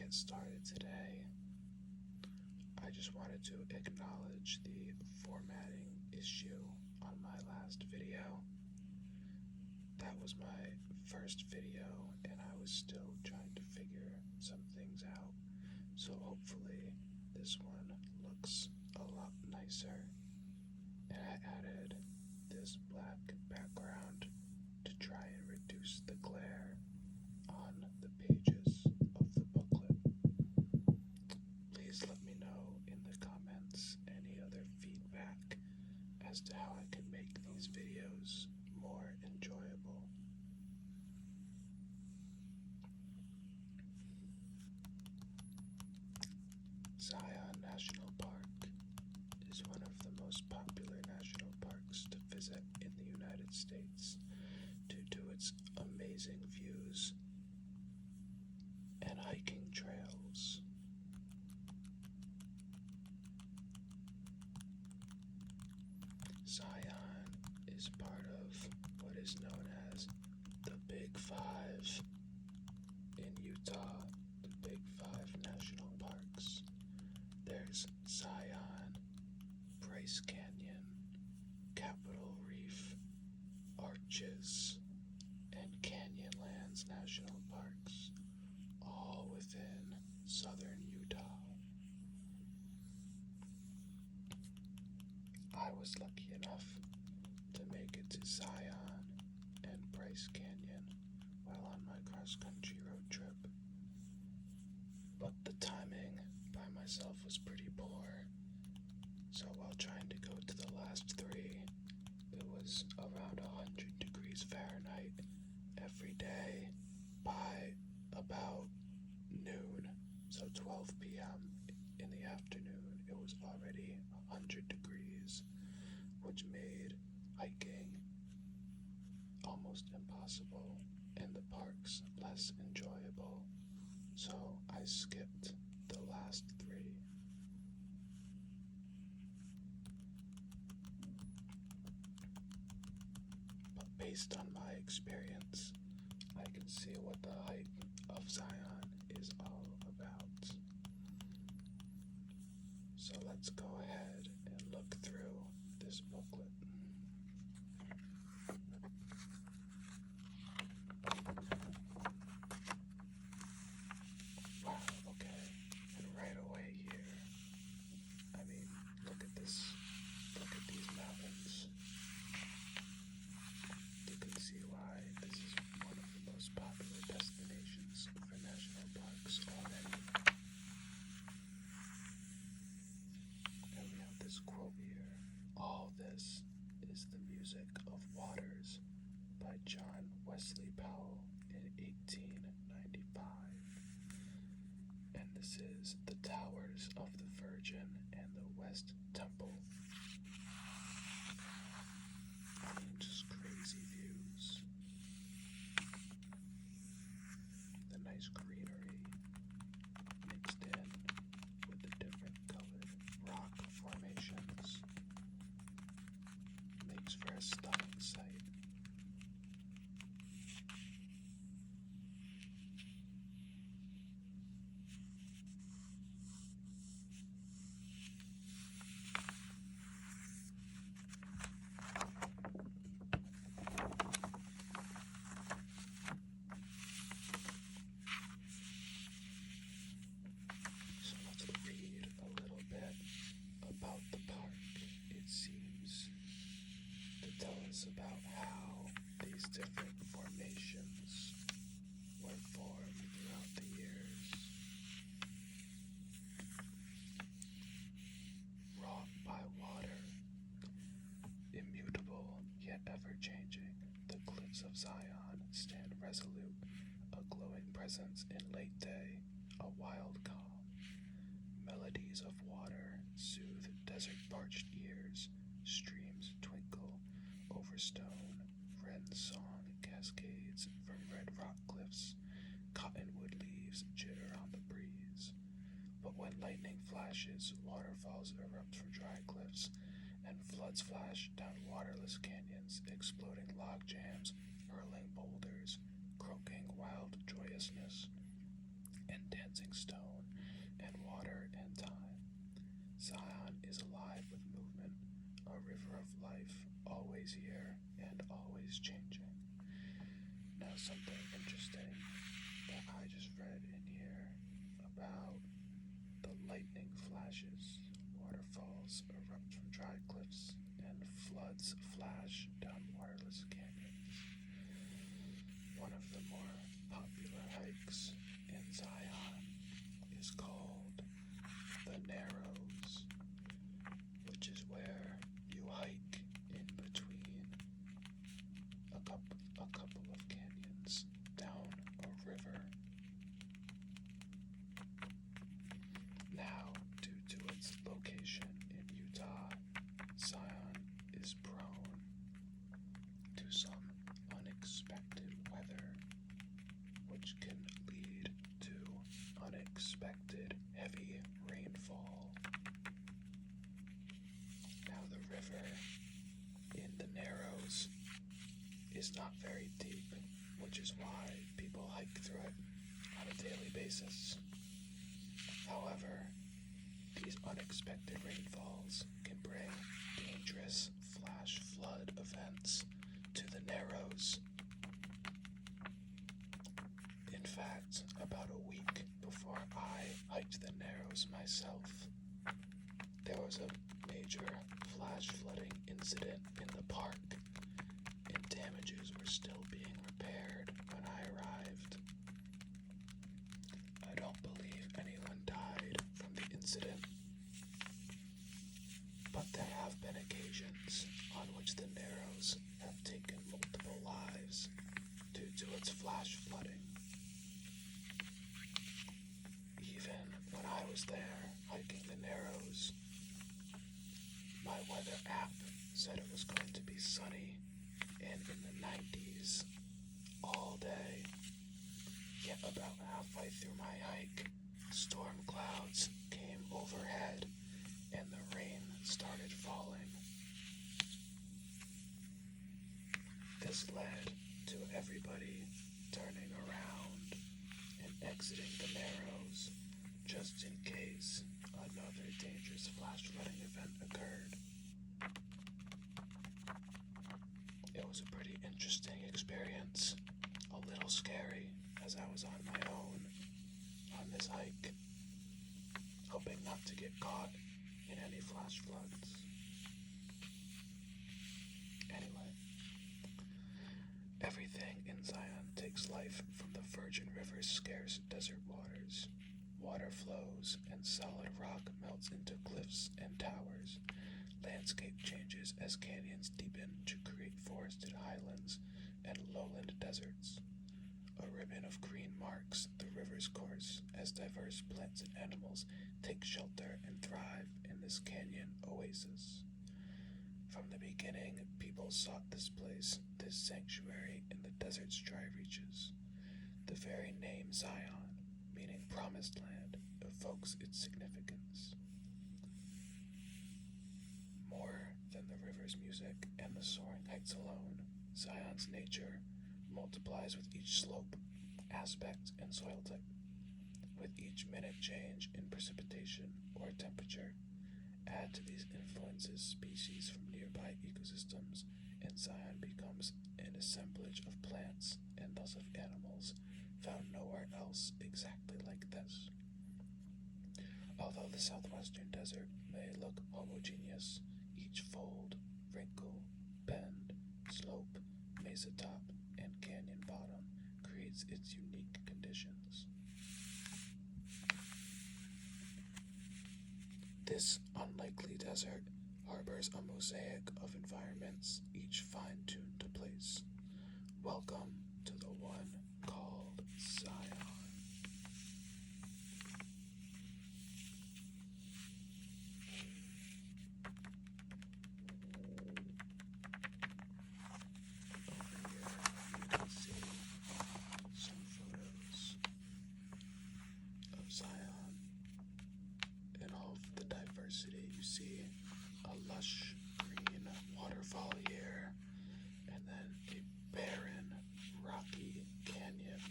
get started today, I just wanted to acknowledge the formatting issue on my last video. That was my first video, and I was still trying to figure some things out. So hopefully this one looks a lot nicer. And I added this black background to try and reduce the glare on the pages of the booklet. Please let me know in the comments any other feedback as to how I can make these videos more enjoyable. Zion National Park is one of the most popular national parks to visit in the United States due to its amazing views and hiking trails. Zion is part of what is known as the Big Five in Utah, the Big Five National Parks. There's Zion, Bryce Canyon, Capitol Reef, Arches, and Canyonlands National Parks, all within southern Utah. I was lucky enough to make it to Zion and Bryce Canyon while on my cross-country road trip. But the timing by myself was pretty poor, so while trying to go to the last three, it was around 100 degrees Fahrenheit every day by about noon, so 12 p.m. in the afternoon, it was already 100 degrees, which made hiking almost impossible and the parks less enjoyable, so I skipped the last three. But based on my experience, I can see what the hype of Zion is all about. So let's go ahead and look through this booklet. Wow, okay. And right away here, I mean, look at this. Look at these mountains. You can see why this is one of the most popular destinations for national parks already. And we have this quote here: "All this is the music of waters" by John Wesley Powell in 1895. And this is the Towers of the Virgin and the West Temple. I mean, just crazy views. The nice greenery mixed in with the different colored rock formations makes for a stunning sight. So let's read a little bit about the park. It seems to tell us about how these different formations were formed throughout the years. Wrought by water, immutable yet ever-changing, the cliffs of Zion stand resolute, a glowing presence in late day, a wild calm. Melodies of water soothe desert-parched ears, streams twinkle over stone, wren's song cascades from red rock cliffs, cottonwood leaves jitter on the breeze. But when lightning flashes, waterfalls erupt from dry cliffs, and floods flash down waterless canyons, exploding log jams, hurling boulders, croaking wild joyousness, and dancing stone. crazier and always changing. Now, something interesting that I just read in here about the lightning flashes. Waterfalls erupt from dry cliffs, and floods flash down waterless canyons. One of the more popular hikes in Zion is called the Narrows, which is where you hike in between a couple of canyons down a river. Now, due to its location in Utah, Zion is prone to some unexpected weather, which can lead to unexpected heavy rainfall. Now, the river in the Narrows is not very deep, which is why people hike through it on a daily basis. However, these unexpected rainfalls can bring dangerous flash flood events to the Narrows. In fact, about a week before I hiked the Narrows myself, there was a major flash flooding incident in the park, and damages were still being repaired when I arrived. I don't believe anyone died from the incident, but there have been occasions on which the Narrows have taken multiple lives due to its flash flooding. Even when I was there hiking the Narrows, my weather app said it was going to be sunny and in the 90s all day. Yet about halfway through my hike, storm clouds came overhead and the rain started falling. This led to everybody turning around and exiting the Narrows just in case another dangerous flash flooding event occurred. It was a pretty interesting experience, a little scary as I was on my own on this hike, hoping not to get caught in any flash floods. Anyway, everything in Zion takes life from the Virgin River's scarce desert waters. Water flows and solid rock melts into cliffs and towers. Landscape changes as canyons deepen to create forested highlands and lowland deserts. A ribbon of green marks the river's course as diverse plants and animals take shelter and thrive in this canyon oasis. From the beginning, people sought this place, this sanctuary in the desert's dry reaches. The very name Zion, meaning promised land, evokes its significance. More than the river's music and the soaring heights alone, Zion's nature multiplies with each slope, aspect, and soil type. With each minute change in precipitation or temperature, add to these influences species from nearby ecosystems, and Zion becomes an assemblage of plants and thus of animals found nowhere else exactly like this. Although the southwestern desert may look homogeneous, each fold, wrinkle, bend, slope, mesa top, and canyon bottom creates its unique conditions. This unlikely desert harbors a mosaic of environments, each fine-tuned to place. Welcome to the one called Zion. You see a lush green waterfall here, and then a barren, rocky canyon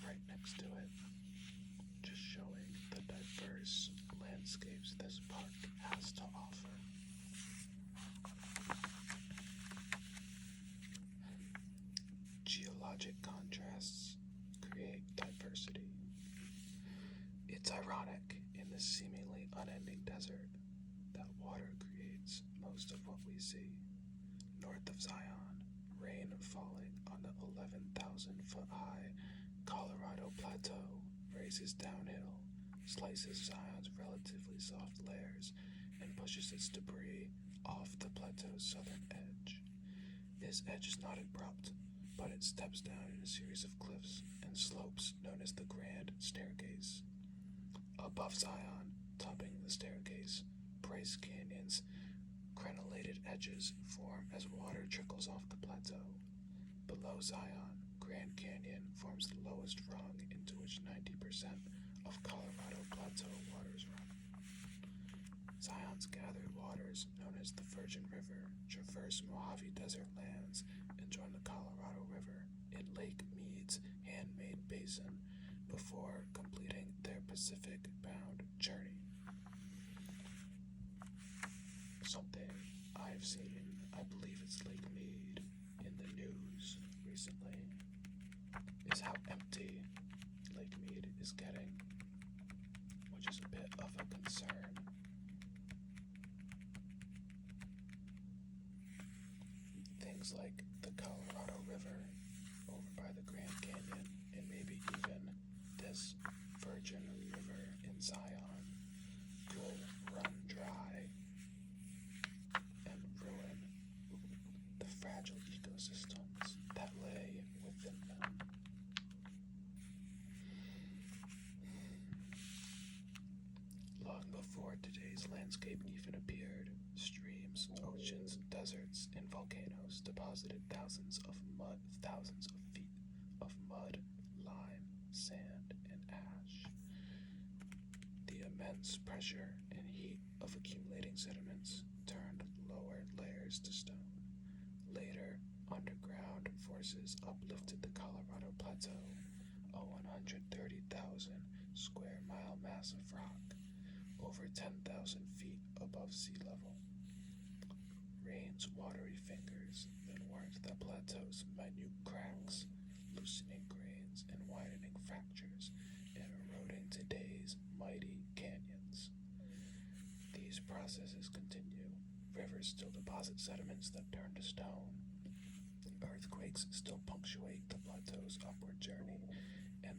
right next to it, just showing the diverse landscapes this park has to offer. geologic contrasts create diversity. It's ironic in this seemingly unending desert that water creates most of what we see. North of Zion, rain falling on the 11,000-foot-high Colorado Plateau races downhill, slices Zion's relatively soft layers, and pushes its debris off the plateau's southern edge. This edge is not abrupt, but it steps down in a series of cliffs and slopes known as the Grand Staircase. Above Zion, topping the staircase, Bryce Canyon's crenellated edges form as water trickles off the plateau. Below Zion, Grand Canyon forms the lowest rung into which 90% of Colorado Plateau waters run. Zion's gathered waters, known as the Virgin River, traverse Mojave Desert lands and join the Colorado River in Lake Mead's hand-made basin before completing their Pacific-bound journey. Something I've seen, I believe it's Lake Mead, in the news recently, is how empty Lake Mead is getting, which is a bit of a concern. Things like the Colorado River over by the Grand Canyon, and maybe even this Virgin River in Zion, could run dry and ruin the fragile ecosystems that lay within them. Long before today's landscape even appeared, streams, oceans, deserts, and volcanoes deposited thousands of feet of mud, lime, sand, and ash. The immense pressure and heat of accumulating sediments turned lower layers to stone. Later, underground forces uplifted the Colorado Plateau, a 130,000 square mile mass of rock, over 10,000 feet above sea level. Rain's watery fingers then worked the plateau's minute cracks, loosening grains and widening fractures, and eroding today's mighty canyons. These processes continue. Rivers still deposit sediments that turn to stone. Earthquakes still punctuate the plateau's upward journey, and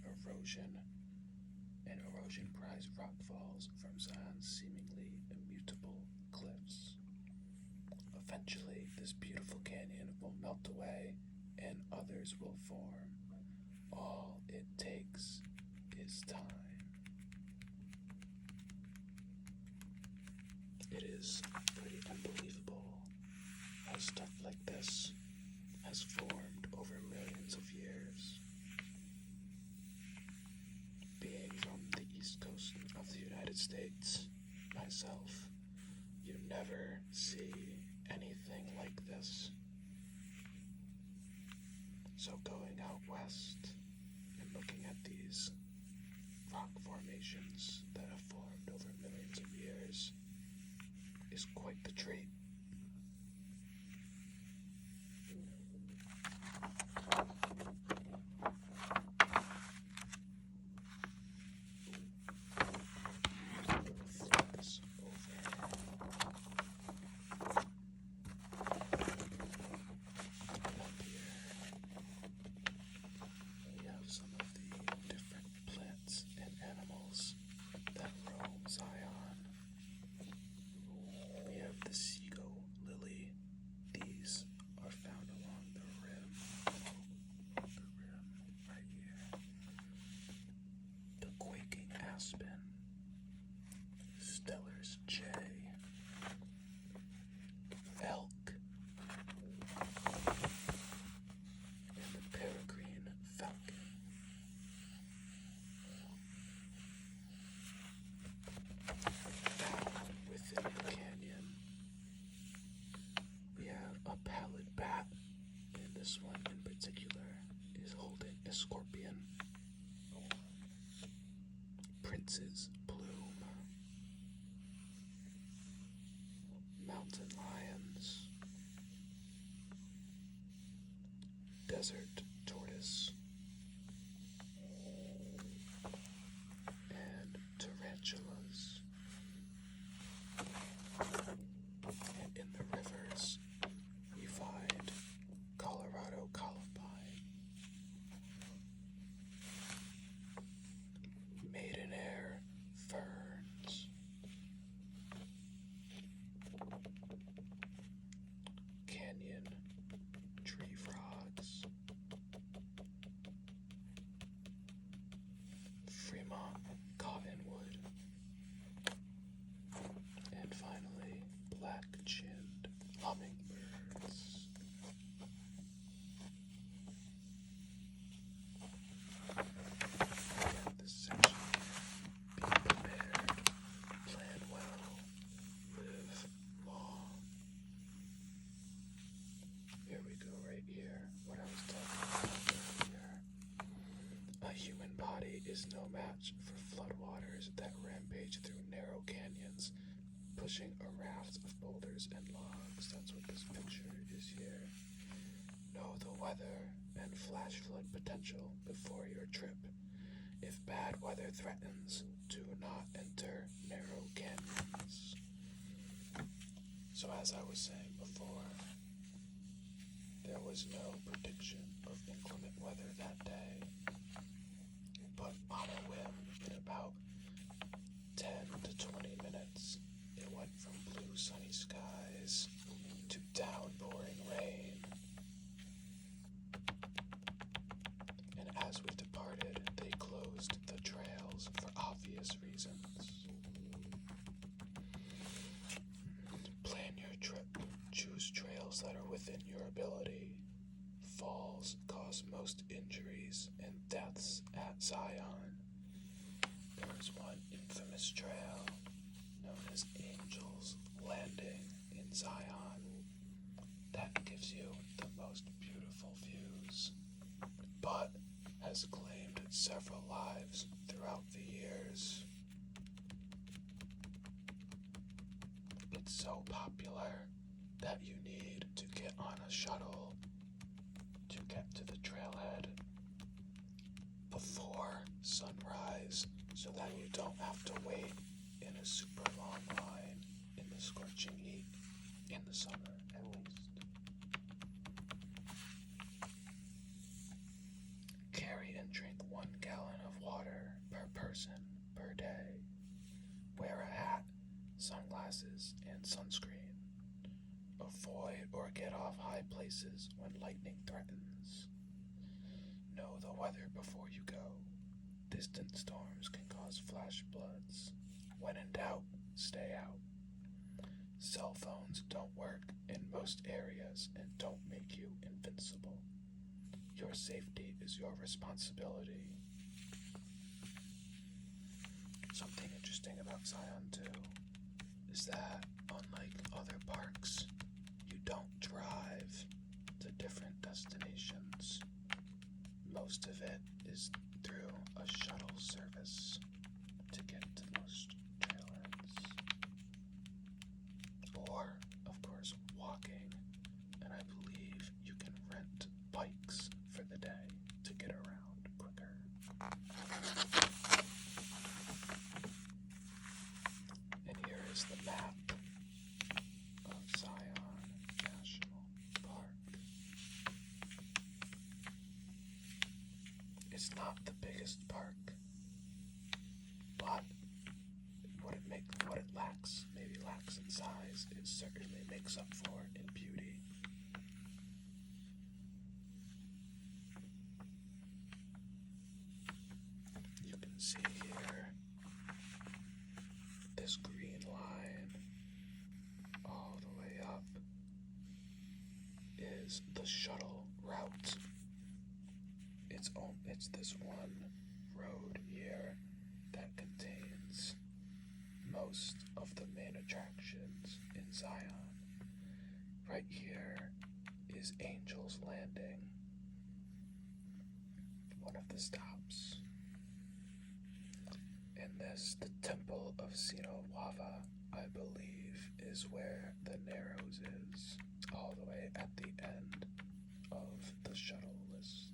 erosion-prized rock falls from Zion's seemingly immutable cliffs. Eventually, this beautiful canyon will melt away, and others will form. All it takes is time. It is pretty unbelievable how stuff like this has formed over millions of years. Being from the East Coast of the United States, myself, you never see anything like this. So going out west and looking at these rock formations that have formed over millions of years is quite the treat. Flip this over. And up here, we have some of the different plants and animals that roam Zion. We have the Seagull lily. These are found along the rim right here. The quaking aspen, Stellar's jay, elk, and the peregrine falcon. Down within the canyon, we have a pallid bat, and this one in particular is holding a scorpion. Prince's plume, mountain lions, desert tortoise, tarantulas. And in the rivers, we find Colorado columbine, maidenair ferns, canyon tree frogs, Fremont cottonwood, and finally black-chinned hummingbirds. This section, be prepared, plan well, live long. Here we go, right here, what I was talking about earlier. A human body is no match for floodwaters that rampage through narrow canyons, pushing a raft of boulders and logs. That's what this picture is here. Know the weather and flash flood potential before your trip. If bad weather threatens, do not enter narrow canyons. So as I was saying before, there was no prediction of inclement weather that day. But on a whim, in about 10 to 20 minutes, it went from blue sunny skies to downpouring rain. And as we departed, they closed the trails for obvious reasons. Plan your trip. Choose trails that are within your ability. Falls cause most injuries and deaths at Zion. There is one infamous trail known as Angel's Landing in Zion that gives you the most beautiful views, but has claimed several lives throughout the years. It's so popular that you need to get on a shuttle to get to the trailhead before sunrise so that you don't have to wait in a super long line in the scorching heat, in the summer at least. Carry and drink 1 gallon of water per person per day. Wear a hat, sunglasses, and sunscreen. Avoid or get off high places when lightning threatens. Know the weather before you go. Distant storms can cause flash floods. When in doubt, stay out. Cell phones don't work in most areas and don't make you invincible. Your safety is your responsibility. Something interesting about Zion too is that, unlike other parks, you don't drive to different destinations. Most of it is through a shuttle service to get to most trailheads. Or, of course, walking, and I believe you can rent bikes for the day to get around quicker. And here is the map of Zion National Park. It's not the biggest park, but what it lacks, maybe lacks in size, it certainly makes up for in beauty. You can see here this green line all the way up is the Shuttle Route. It's this one road here that contains most of the main attractions in Zion. Right here is Angel's Landing, one of the stops. And this, the Temple of Sinowava, I believe, is where the Narrows is, all the way at the end of the shuttle list.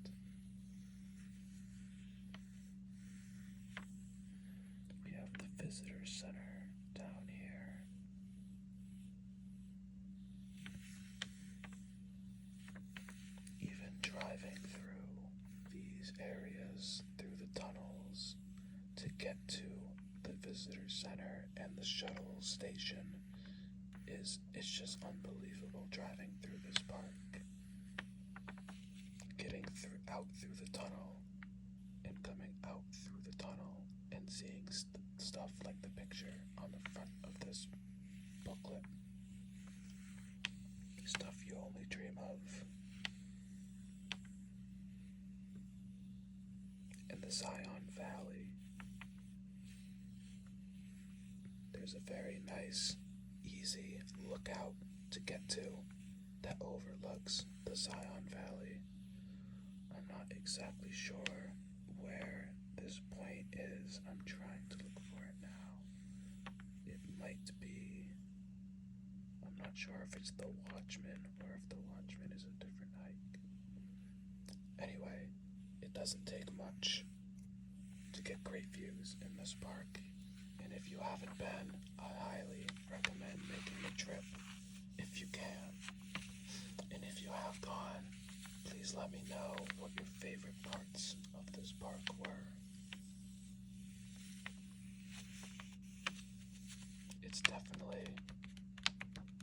We have the visitor center down here. Even driving through these areas, through the tunnels, to get to the visitor center and the shuttle station it's just unbelievable driving through this park. Getting out through the tunnel and coming out through the tunnel and seeing stuff like the picture on the front of this booklet. Stuff you only dream of. In the Zion Valley, there's a very nice, easy lookout to get to that overlooks the Zion Valley. I'm not exactly sure where this point is. I'm trying to look for it now. It might be, I'm not sure if it's the Watchman or if the Watchman is a different hike. Anyway, it doesn't take much to get great views in this park. And if you haven't been, I highly recommend making the trip if you can. And if you have gone, please let me know what your favorite parts of this park were. It's definitely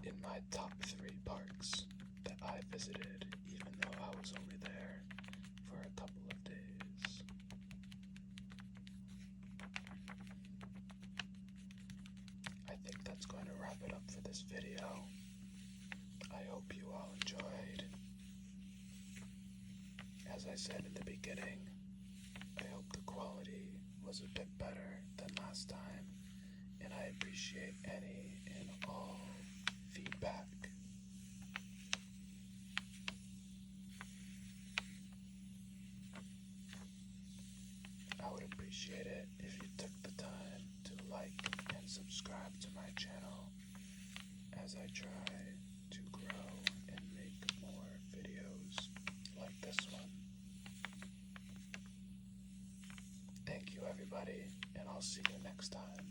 in my top 3 parks that I visited, even though I was only there for a couple of days. I think that's going to wrap it up for this video. I hope you all enjoyed. As I said in the beginning, I hope the quality was a bit better than last time, and I appreciate any and all feedback. I would appreciate it if you took the time to like and subscribe to my channel as I try to grow and make more videos like this one. Thank you, everybody, and I'll see you next time.